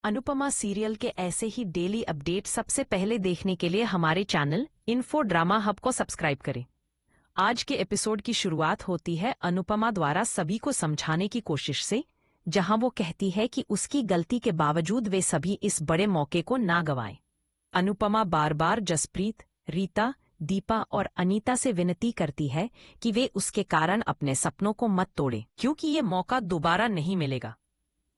Anupama serial के ऐसे ही daily update सबसे पहले देखने के लिए हमारे चैनल इन्फो ड्रामा हब को सब्सक्राइब करें। आज के एपिसोड की शुरुआत होती है अनुपमा द्वारा सभी को समझाने की कोशिश से, जहां वो कहती है कि उसकी गलती के बावजूद वे सभी इस बड़े मौके को ना गंवाएं। अनुपमा बार बार जसप्रीत, रीता, दीपा और अनीता से विनती करती है कि वे उसके कारण अपने सपनों को मत तोड़ें, क्योंकि ये मौका दोबारा नहीं मिलेगा।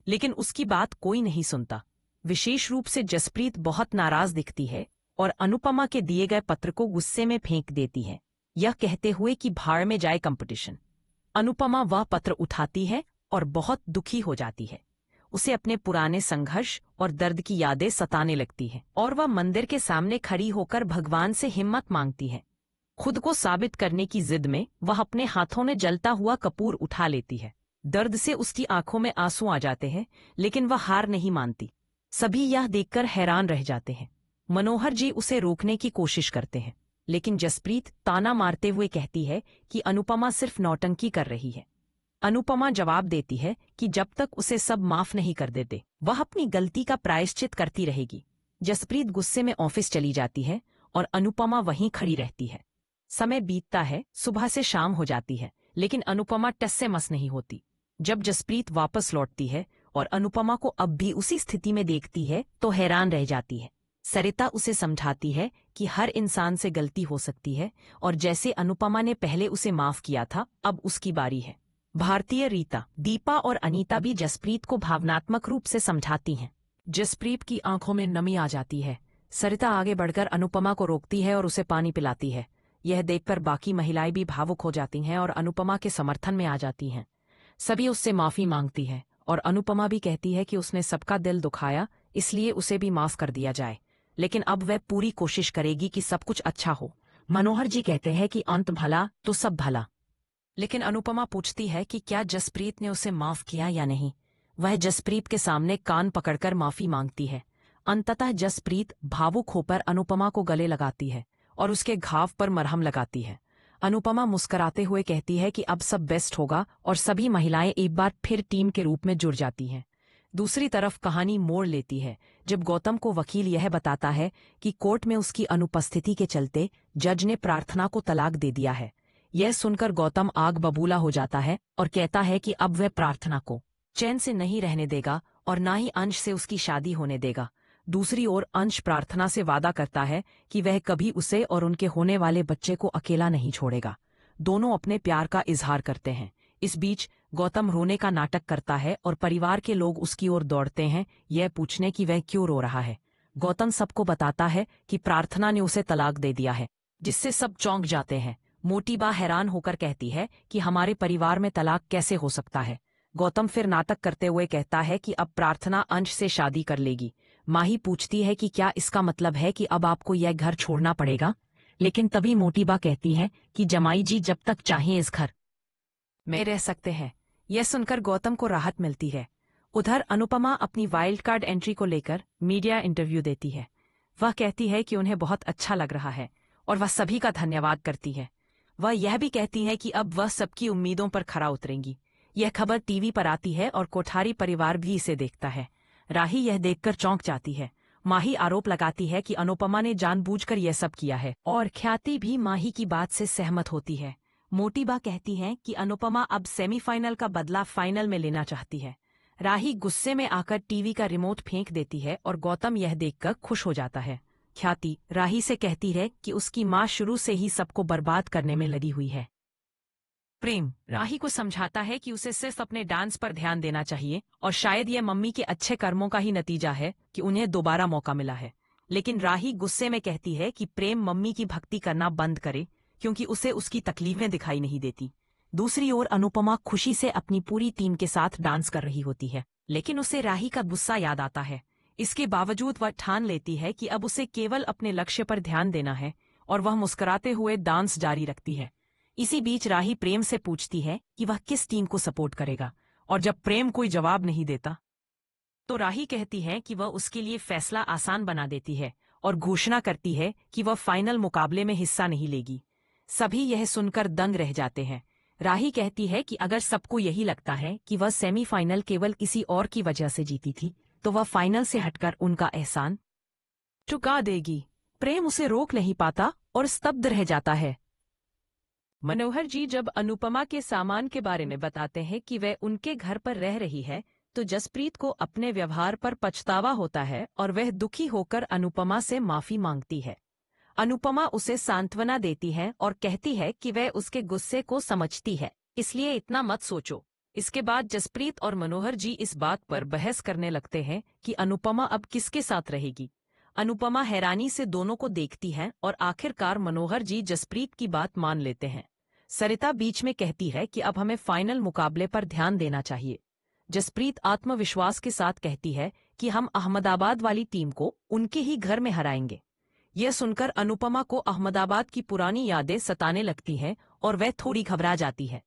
लेकिन उसकी बात कोई नहीं सुनता। विशेष रूप से जसप्रीत बहुत नाराज दिखती है और अनुपमा के दिए गए पत्र को गुस्से में फेंक देती है, यह कहते हुए कि भाड़ में जाए कंपटीशन। अनुपमा वह पत्र उठाती है और बहुत दुखी हो जाती है। उसे अपने पुराने संघर्ष और दर्द की यादें सताने लगती है और वह मंदिर के सामने खड़ी होकर भगवान से हिम्मत मांगती है। खुद को साबित करने की जिद में वह अपने हाथों में जलता हुआ कपूर उठा लेती है। दर्द से उसकी आंखों में आंसू आ जाते हैं, लेकिन वह हार नहीं मानती। सभी यह देखकर हैरान रह जाते हैं। मनोहर जी उसे रोकने की कोशिश करते हैं, लेकिन जसप्रीत ताना मारते हुए कहती है कि अनुपमा सिर्फ नौटंकी कर रही है। अनुपमा जवाब देती है कि जब तक उसे सब माफ नहीं कर देते, वह अपनी गलती का प्रायश्चित करती रहेगी। जसप्रीत गुस्से में ऑफिस चली जाती है और अनुपमा वहीं खड़ी रहती है। समय बीतता है, सुबह से शाम हो जाती है, लेकिन अनुपमा टस से मस नहीं होती। जब जसप्रीत वापस लौटती है और अनुपमा को अब भी उसी स्थिति में देखती है तो हैरान रह जाती है। सरिता उसे समझाती है कि हर इंसान से गलती हो सकती है और जैसे अनुपमा ने पहले उसे माफ किया था, अब उसकी बारी है। भारतीय, रीता, दीपा और अनीता भी जसप्रीत को भावनात्मक रूप से समझाती हैं। जसप्रीत की आंखों में नमी आ जाती है। सरिता आगे बढ़कर अनुपमा को रोकती है और उसे पानी पिलाती है। यह देखकर बाकी महिलाएं भी भावुक हो जाती हैं और अनुपमा के समर्थन में आ जाती हैं। सभी उससे माफी मांगती है और अनुपमा भी कहती है कि उसने सबका दिल दुखाया, इसलिए उसे भी माफ कर दिया जाए, लेकिन अब वह पूरी कोशिश करेगी कि सब कुछ अच्छा हो। मनोहर जी कहते हैं कि अंत भला तो सब भला, लेकिन अनुपमा पूछती है कि क्या जसप्रीत ने उसे माफ किया या नहीं। वह जसप्रीत के सामने कान पकड़कर माफी मांगती है। अंततः जसप्रीत भावुक होकर अनुपमा को गले लगाती है और उसके घाव पर मरहम लगाती है। अनुपमा मुस्कुराते हुए कहती है कि अब सब बेस्ट होगा और सभी महिलाएं एक बार फिर टीम के रूप में जुड़ जाती हैं। दूसरी तरफ कहानी मोड़ लेती है जब गौतम को वकील यह बताता है कि कोर्ट में उसकी अनुपस्थिति के चलते जज ने प्रार्थना को तलाक दे दिया है। यह सुनकर गौतम आग बबूला हो जाता है और कहता है कि अब वह प्रार्थना को चैन से नहीं रहने देगा और ना ही अंश से उसकी शादी होने देगा। दूसरी ओर अंश प्रार्थना से वादा करता है कि वह कभी उसे और उनके होने वाले बच्चे को अकेला नहीं छोड़ेगा। दोनों अपने प्यार का इजहार करते हैं। इस बीच गौतम रोने का नाटक करता है और परिवार के लोग उसकी ओर दौड़ते हैं, यह पूछने कि वह क्यों रो रहा है। गौतम सबको बताता है कि प्रार्थना ने उसे तलाक दे दिया है, जिससे सब चौंक जाते हैं। मोटी बा हैरान होकर कहती है कि हमारे परिवार में तलाक कैसे हो सकता है। गौतम फिर नाटक करते हुए कहता है कि अब प्रार्थना अंश से शादी कर लेगी। माही पूछती है कि क्या इसका मतलब है कि अब आपको यह घर छोड़ना पड़ेगा, लेकिन तभी मोटीबा कहती है कि जमाई जी जब तक चाहें इस घर में रह सकते हैं। यह सुनकर गौतम को राहत मिलती है। उधर अनुपमा अपनी वाइल्ड कार्ड एंट्री को लेकर मीडिया इंटरव्यू देती है। वह कहती है कि उन्हें बहुत अच्छा लग रहा है और वह सभी का धन्यवाद करती है। वह यह भी कहती है कि अब वह सबकी उम्मीदों पर खरा उतरेंगी। यह खबर टीवी पर आती है और कोठारी परिवार भी इसे देखता है। राही यह देखकर चौंक जाती है। माही आरोप लगाती है कि अनुपमा ने जानबूझकर यह सब किया है और ख्याति भी माही की बात से सहमत होती है। मोटीबा कहती है कि अनुपमा अब सेमीफाइनल का बदला फाइनल में लेना चाहती है। राही गुस्से में आकर टीवी का रिमोट फेंक देती है और गौतम यह देखकर खुश हो जाता है। ख्याति राही से कहती है कि उसकी माँ शुरू से ही सबको बर्बाद करने में लगी हुई है। प्रेम राही को समझाता है कि उसे सिर्फ अपने डांस पर ध्यान देना चाहिए और शायद यह मम्मी के अच्छे कर्मों का ही नतीजा है कि उन्हें दोबारा मौका मिला है। लेकिन राही गुस्से में कहती है कि प्रेम मम्मी की भक्ति करना बंद करे, क्योंकि उसे उसकी तकलीफें दिखाई नहीं देती। दूसरी ओर अनुपमा खुशी से अपनी पूरी टीम के साथ डांस कर रही होती है, लेकिन उसे राही का गुस्सा याद आता है। इसके बावजूद वह ठान लेती है कि अब उसे केवल अपने लक्ष्य पर ध्यान देना है और वह मुस्कुराते हुए डांस जारी रखती है। इसी बीच राही प्रेम से पूछती है कि वह किस टीम को सपोर्ट करेगा, और जब प्रेम कोई जवाब नहीं देता तो राही कहती है कि वह उसके लिए फैसला आसान बना देती है और घोषणा करती है कि वह फाइनल मुकाबले में हिस्सा नहीं लेगी। सभी यह सुनकर दंग रह जाते हैं। राही कहती है कि अगर सबको यही लगता है कि वह सेमीफाइनल केवल किसी और की वजह से जीती थी, तो वह फाइनल से हटकर उनका एहसान चुका देगी। प्रेम उसे रोक नहीं पाता और स्तब्ध रह जाता है। मनोहर जी जब अनुपमा के सामान के बारे में बताते हैं कि वह उनके घर पर रह रही है, तो जसप्रीत को अपने व्यवहार पर पछतावा होता है और वह दुखी होकर अनुपमा से माफी मांगती है। अनुपमा उसे सांत्वना देती है और कहती है कि वह उसके गुस्से को समझती है, इसलिए इतना मत सोचो। इसके बाद जसप्रीत और मनोहर जी इस बात पर बहस करने लगते हैं कि अनुपमा अब किसके साथ रहेगी। अनुपमा हैरानी से दोनों को देखती है और आखिरकार मनोहर जी जसप्रीत की बात मान लेते हैं। सरिता बीच में कहती है कि अब हमें फाइनल मुकाबले पर ध्यान देना चाहिए। जसप्रीत आत्मविश्वास के साथ कहती है कि हम अहमदाबाद वाली टीम को उनके ही घर में हराएंगे। यह सुनकर अनुपमा को अहमदाबाद की पुरानी यादें सताने लगती हैं और वह थोड़ी घबरा जाती है,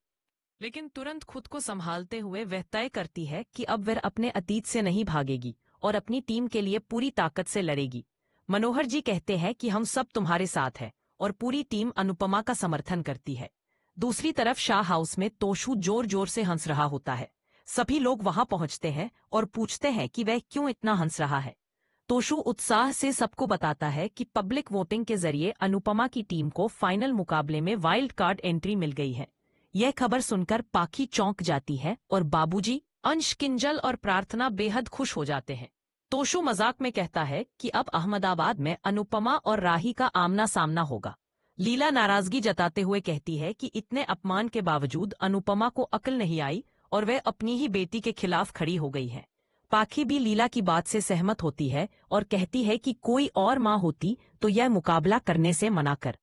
लेकिन तुरंत खुद को संभालते हुए वह तय करती है कि अब वह अपने अतीत से नहीं भागेगी और अपनी टीम के लिए पूरी ताकत से लड़ेगी। मनोहर जी कहते हैं कि हम सब तुम्हारे साथ हैं और पूरी टीम अनुपमा का समर्थन करती है। दूसरी तरफ शाह हाउस में तोशु जोर जोर से हंस रहा होता है। सभी लोग वहां पहुंचते हैं और पूछते हैं कि वह क्यों इतना हंस रहा है। तोशु उत्साह से सबको बताता है कि पब्लिक वोटिंग के जरिए अनुपमा की टीम को फाइनल मुकाबले में वाइल्ड कार्ड एंट्री मिल गई है। यह खबर सुनकर पाखी चौंक जाती है और बाबूजी, अंश, किंजल और प्रार्थना बेहद खुश हो जाते हैं। तोशु मजाक में कहता है कि अब अहमदाबाद में अनुपमा और राही का आमना सामना होगा। लीला नाराजगी जताते हुए कहती है कि इतने अपमान के बावजूद अनुपमा को अक्ल नहीं आई और वह अपनी ही बेटी के खिलाफ खड़ी हो गई है। पाखी भी लीला की बात से सहमत होती है और कहती है कि कोई और माँ होती तो यह मुकाबला करने से मना कर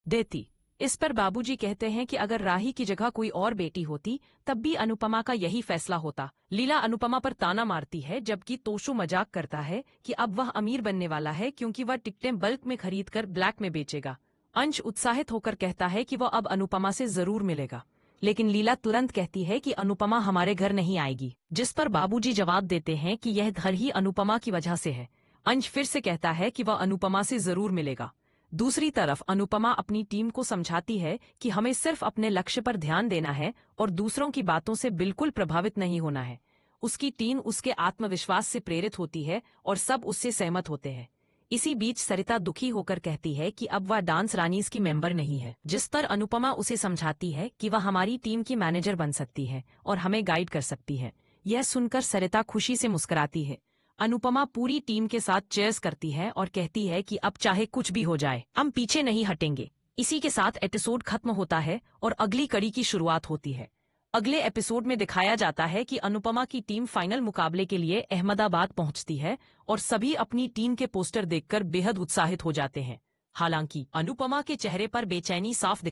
देती। इस पर बाबूजी कहते हैं कि अगर राही की जगह कोई और बेटी होती तब भी अनुपमा का यही फैसला होता। लीला अनुपमा पर ताना मारती है, जबकि तोशु मजाक करता है कि अब वह अमीर बनने वाला है क्योंकि वह टिकटें बल्क में खरीदकर ब्लैक में बेचेगा। अंश उत्साहित होकर कहता है कि वह अब अनुपमा से जरूर मिलेगा, लेकिन लीला तुरंत कहती है कि अनुपमा हमारे घर नहीं आएगी, जिस पर बाबूजी जवाब देते हैं कि यह घर ही अनुपमा की वजह से है। अंश फिर से कहता है कि वह अनुपमा से जरूर मिलेगा। दूसरी तरफ अनुपमा अपनी टीम को समझाती है कि हमें सिर्फ अपने लक्ष्य पर ध्यान देना है और दूसरों की बातों से बिल्कुल प्रभावित नहीं होना है। उसकी टीम उसके आत्मविश्वास से प्रेरित होती है और सब उससे सहमत होते हैं। इसी बीच सरिता दुखी होकर कहती है कि अब वह डांस रानीज की मेंबर नहीं है, जिस पर अनुपमा उसे समझाती है कि वह हमारी टीम की मैनेजर बन सकती है और हमें गाइड कर सकती है। यह सुनकर सरिता खुशी से मुस्कुराती है। अनुपमा पूरी टीम के साथ चेयर्स करती है और कहती है कि अब चाहे कुछ भी हो जाए, हम पीछे नहीं हटेंगे। इसी के साथ एपिसोड खत्म होता है और अगली कड़ी की शुरुआत होती है। अगले एपिसोड में दिखाया जाता है कि अनुपमा की टीम फाइनल मुकाबले के लिए अहमदाबाद पहुंचती है और सभी अपनी टीम के पोस्टर देखकर बेहद उत्साहित हो जाते हैं। हालांकि अनुपमा के चेहरे पर बेचैनी साफ